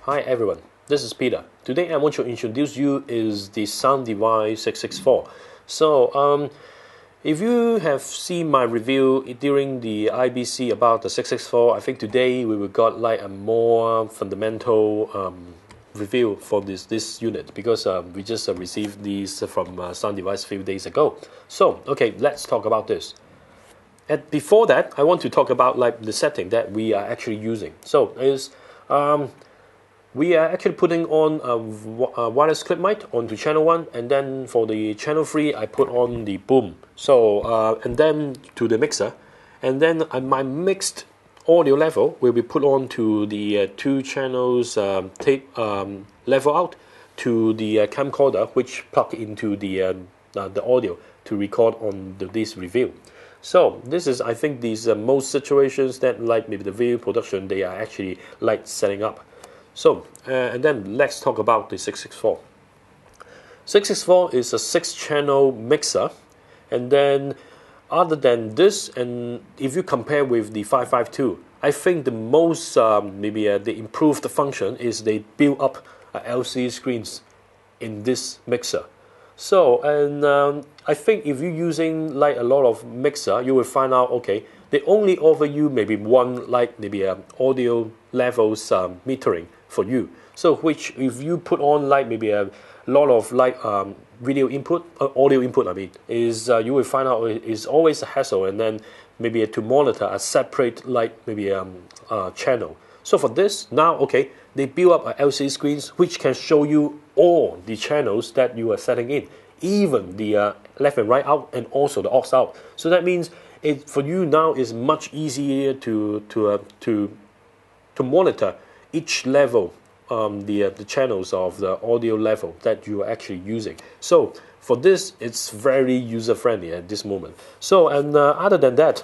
Hi everyone, this is Peter. Today I want to introduce you is the SoundDevice 664. If you have seen my review during the IBC about the 664, I think today we will got like a more fundamental review for this unit because we just received these from SoundDevice a few days ago. So okay, let's talk about this. And before that, I want to talk about like the setting that we are actually using. So is we are actually putting on a wireless clip mic onto channel 1, and then for the channel 3 I put on the boom. So and then to the mixer, and then my mixed audio level will be put on to the 2 channels tape level out to the camcorder, which plug into the audio to record on this review. So this is, I think, these most situations that like maybe the video production they are actually like setting up. So and then let's talk about the 664. 664 is a 6-channel mixer, and then other than this, and if you compare with the 552, I think the most the improved function is they build up LCD screens in this mixer. So and I think if you're using like a lot of mixer, you will find out okay they only offer you maybe one like maybe audio levels metering for you. So which if you put on like maybe a lot of like video input, audio input I mean, is you will find out is always a hassle, and then maybe to monitor a separate like maybe channel. So for this now okay they build up LCD screens which can show you all the channels that you are setting in, even the left and right out and also the aux out. So that means it for you now is much easier to monitor each level, the channels of the audio level that you are actually using. So for this, it's very user friendly at this moment. So and other than that,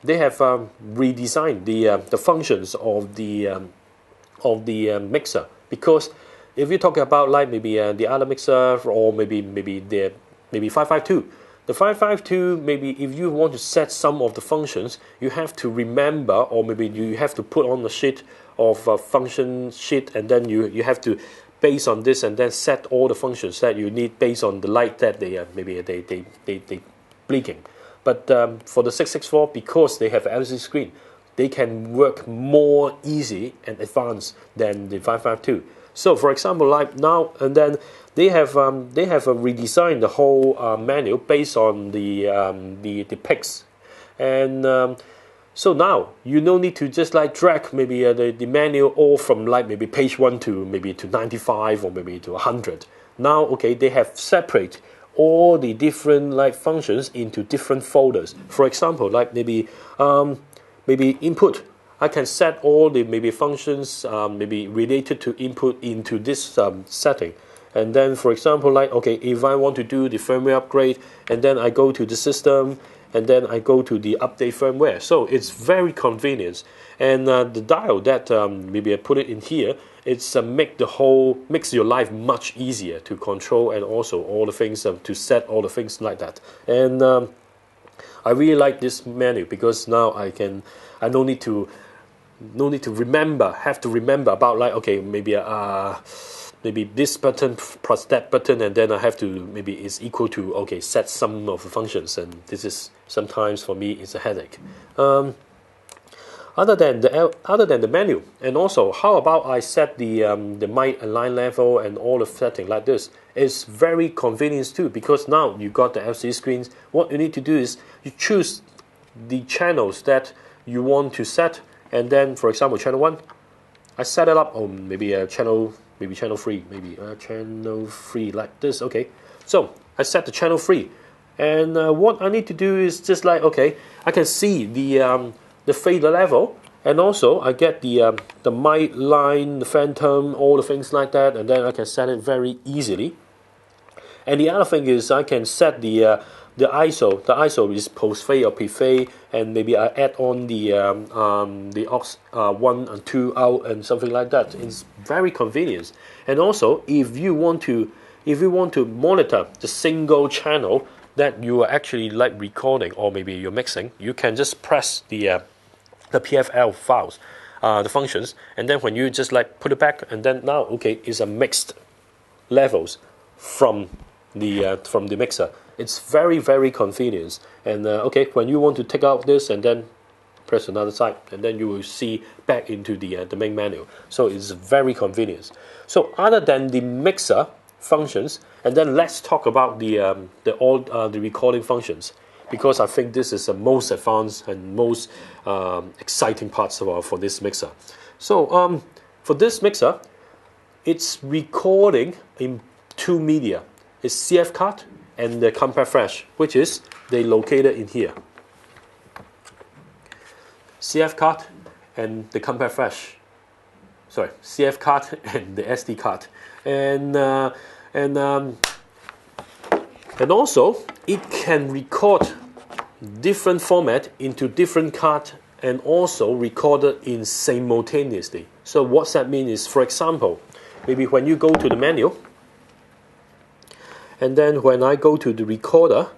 they have redesigned the functions of the mixer, because if you talk about like maybe the other mixer or maybe 552. The 552, maybe if you want to set some of the functions, you have to remember, or maybe you have to put on a sheet of function sheet, and then you have to base on this and then set all the functions that you need based on the light that they blinking. But for the 664, because they have LCD screen, they can work more easy and advanced than the 552. So for example, like now and then they have redesigned the whole menu based on the pics, and so now you no need to just like drag maybe the menu all from like maybe page 1 to maybe to 95 or maybe to 100. Now okay they have separate all the different like functions into different folders. For example, like maybe input, I can set all the maybe functions maybe related to input into this setting. And then for example like okay if I want to do the firmware upgrade, and then I go to the system, and then I go to the update firmware. So it's very convenient. And the dial that maybe I put it in here, it's makes your life much easier to control, and also all the things to set all the things like that. And I really like this menu because now I don't need to have to remember about like okay maybe this button plus that button, and then I have to maybe is equal to okay set some of the functions, and this is sometimes for me it's a headache. Other than the menu, and also how about I set the mic and line level and all the setting like this. It's very convenient too, because now you got the LCD screens. What you need to do is you choose the channels that you want to set, and then for example channel 1, I set it up on maybe a channel 3, channel 3 like this. Okay, so I set the channel 3, and what I need to do is just like okay I can see the fader level, and also I get the mic line, the phantom, all the things like that, and then I can set it very easily. And the other thing is I can set the ISO. The ISO is post fade or pre fade, and maybe I add on the aux 1 and 2 out and something like that. It's very convenient. And also if you want to monitor the single channel that you are actually like recording or maybe you're mixing, you can just press the PFL files. the functions, and then when you just like put it back, and then now okay, it's a mixed levels from the mixer. It's very, very convenient. And okay, when you want to take out this and then press another side, and then you will see back into the main menu. So it's very convenient. So other than the mixer functions, and then let's talk about the recording functions, because I think this is the most advanced and most exciting parts for this mixer. So for this mixer, it's recording in two media. It's CF card and the compact flash, which is they located in here. CF card and the compact flash. Sorry, CF card and the SD card, and also it can record different format into different card and also recorded in simultaneously. So what that means is, for example, maybe when you go to the menu, and then when I go to the recorder,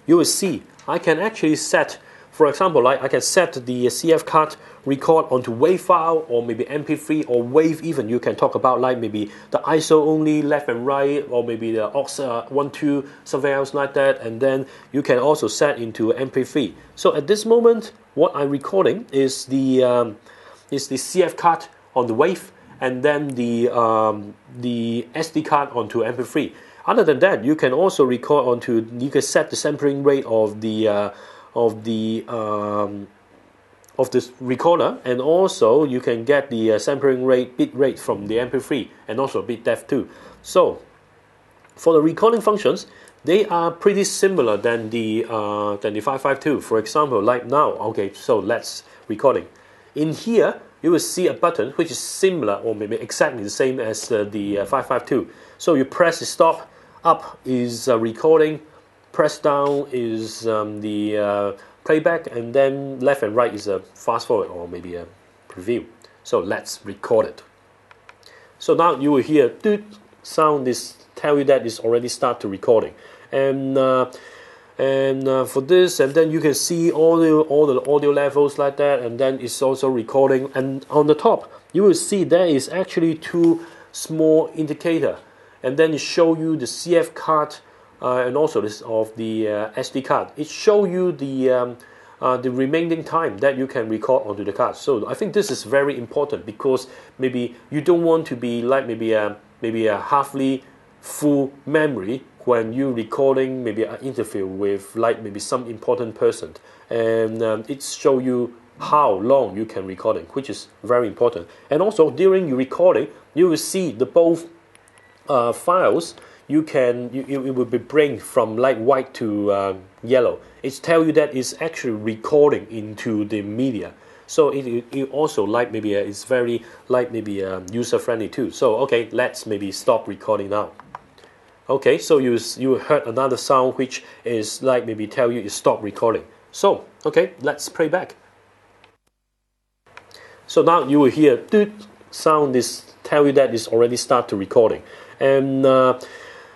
you will see I can actually set, for example, like I can set the CF card record onto WAV file or maybe MP3 or WAV even. You can talk about like maybe the ISO only left and right, or maybe the aux 1, 2, something else like that. And then you can also set into MP3. So at this moment, what I'm recording is the CF card on the WAV, and then the SD card onto MP3. Other than that, you can also record onto. You can set the sampling rate of this recorder, and also you can get the sampling rate, bit rate from the MP3, and also bit depth too. So for the recording functions, they are pretty similar than the 552. For example, like now, okay, so let's recording. In here, you will see a button which is similar or maybe exactly the same as the 552. So you press the stop, up is recording, press down is the playback, and then left and right is a fast forward or maybe a preview. So let's record it. So now you will hear doot sound. This tell you that it's already started recording, and for this, and then you can see all the audio levels like that, and then it's also recording. And on the top, you will see there is actually two small indicator, and then it show you the CF card. And also this of the SD card. It shows you the remaining time that you can record onto the card. So I think this is very important, because maybe you don't want to be like maybe a halfly full memory when you recording maybe an interview with like maybe some important person, and it show you how long you can recording, which is very important. And also during your recording, you will see the both files. It will be bring from like white to yellow. It tell you that it's actually recording into the media. So it also like maybe it's very like maybe user friendly too. So okay, let's maybe stop recording now. Okay, so you heard another sound which is like maybe tell you stop recording. So okay, let's play back. So now you will hear doot sound. This tell you that it's already started recording, and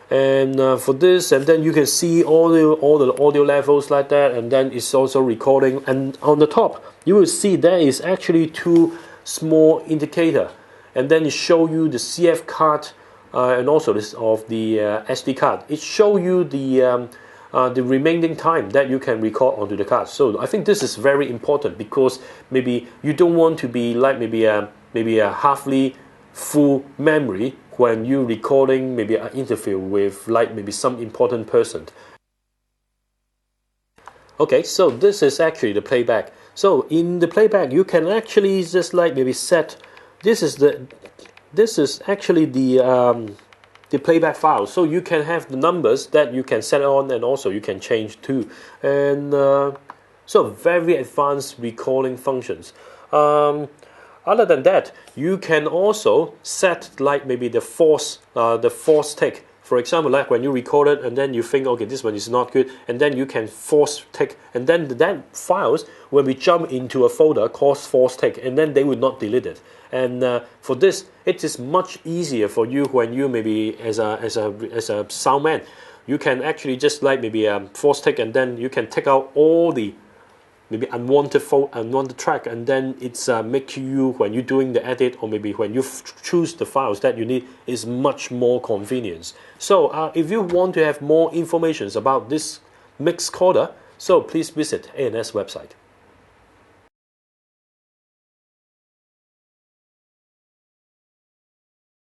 for this, and then you can see all the audio levels like that, and then it's also recording. And on the top, you will see there is actually two small indicator, and then it show you the CF card and also this of the SD card. It show you the remaining time that you can record onto the card. So I think this is very important, because maybe you don't want to be like maybe a halfly full memory when you recording maybe an interview with like maybe some important person. Okay, so this is actually the playback. So in the playback, you can actually just like maybe set. This is actually the playback file. So you can have the numbers that you can set on, and also you can change too. And so very advanced recording functions. Other than that, you can also set like maybe the force take. For example, like when you record it and then you think, okay, this one is not good, and then you can force take, and then that files when we jump into a folder called force take, and then they will not delete it. And for this, it is much easier for you when you maybe as a sound man, you can actually just like maybe force take, and then you can take out all the maybe unwanted track, and then it's make you, when you're doing the edit, or maybe when you choose the files that you need, is much more convenience. So if you want to have more information about this mix caller, so please visit ANS website.